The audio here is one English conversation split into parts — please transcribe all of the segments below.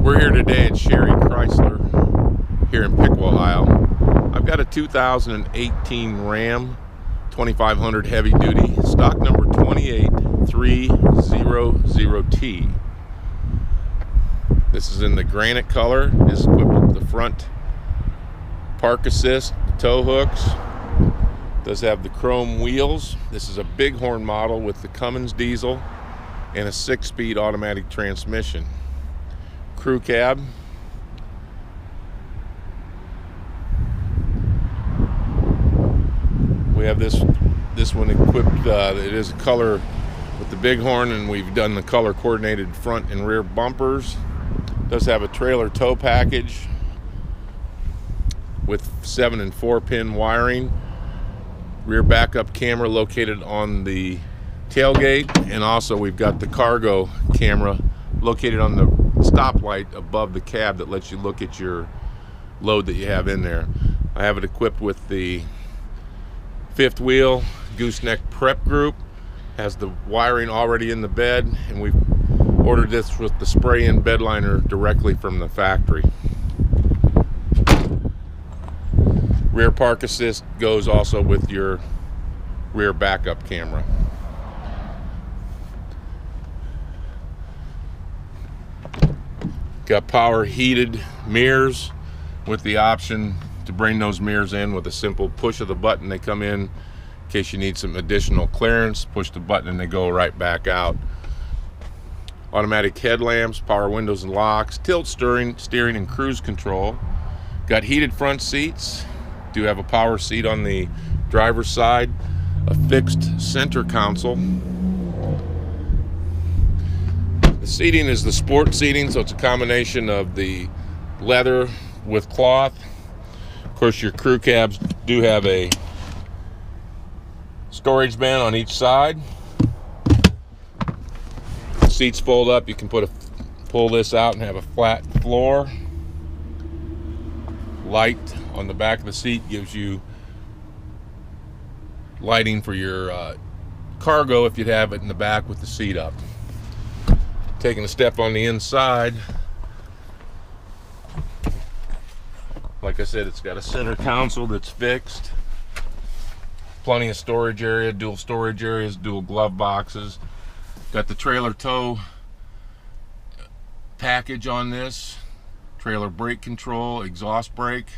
We're here today at Sherry Chrysler here in Piqua, Ohio. I've got a 2018 Ram 2500 heavy duty, stock number 28300T. This is in the granite color. It's equipped with the front park assist, tow hooks. Does have the chrome wheels. This is a bighorn model with the Cummins diesel and a 6-speed automatic transmission. Crew cab. We have this one equipped. It is a color with the bighorn, and we've done the color coordinated front and rear bumpers. Does have a trailer tow package with 7 and 4 pin wiring. Rear backup camera located on the tailgate, and also we've got the cargo camera located on the stoplight above the cab that lets you look at your load that you have in there. I have it equipped with the 5th wheel gooseneck prep group. Has the wiring already in the bed, and we've ordered this with the spray-in bed liner directly from the factory. Rear park assist goes also with your rear backup camera. Got power heated mirrors with the option to bring those mirrors in with a simple push of the button. They come in case you need some additional clearance. Push the button and they go right back out. Automatic headlamps, power windows and locks, tilt steering and cruise control. Got heated front seats. Do have a power seat on the driver's side. A fixed center console. The seating is the sport seating, so it's a combination of the leather with cloth. Of course, your crew cabs do have a storage bin on each side. The seats fold up. You can pull this out and have a flat floor. Light on the back of the seat gives you lighting for your cargo if you'd have it in the back with the seat up. Taking a step on the inside, like I said, it's got a center console that's fixed. Plenty of storage area, dual storage areas, dual glove boxes. Got the trailer tow package on this. Trailer brake control, exhaust brake,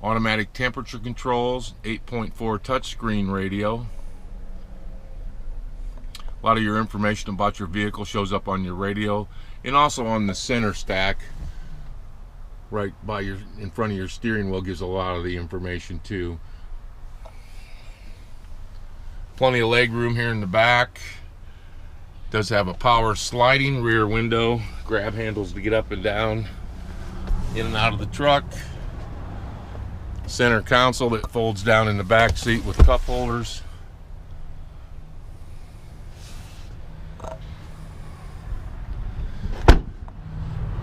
automatic temperature controls, 8.4 touchscreen radio. A lot of your information about your vehicle shows up on your radio, and also on the center stack right by in front of your steering wheel gives a lot of the information too. Plenty of leg room here in the back. Does have a power sliding rear window, grab handles to get up and down, in and out of the truck. Center console that folds down in the back seat with cup holders.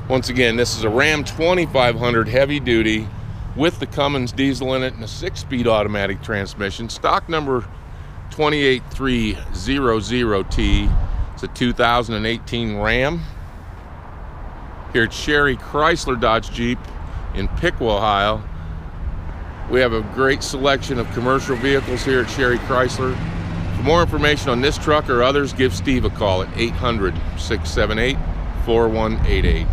Once again, this is a Ram 2500 heavy duty with the Cummins diesel in it and a 6-speed automatic transmission. Stock number 28300T. It's a 2018 Ram. Here at Sherry Chrysler Dodge Jeep in Piqua, Ohio. We have a great selection of commercial vehicles here at Sherry Chrysler. For more information on this truck or others, give Steve a call at 800-678-4188.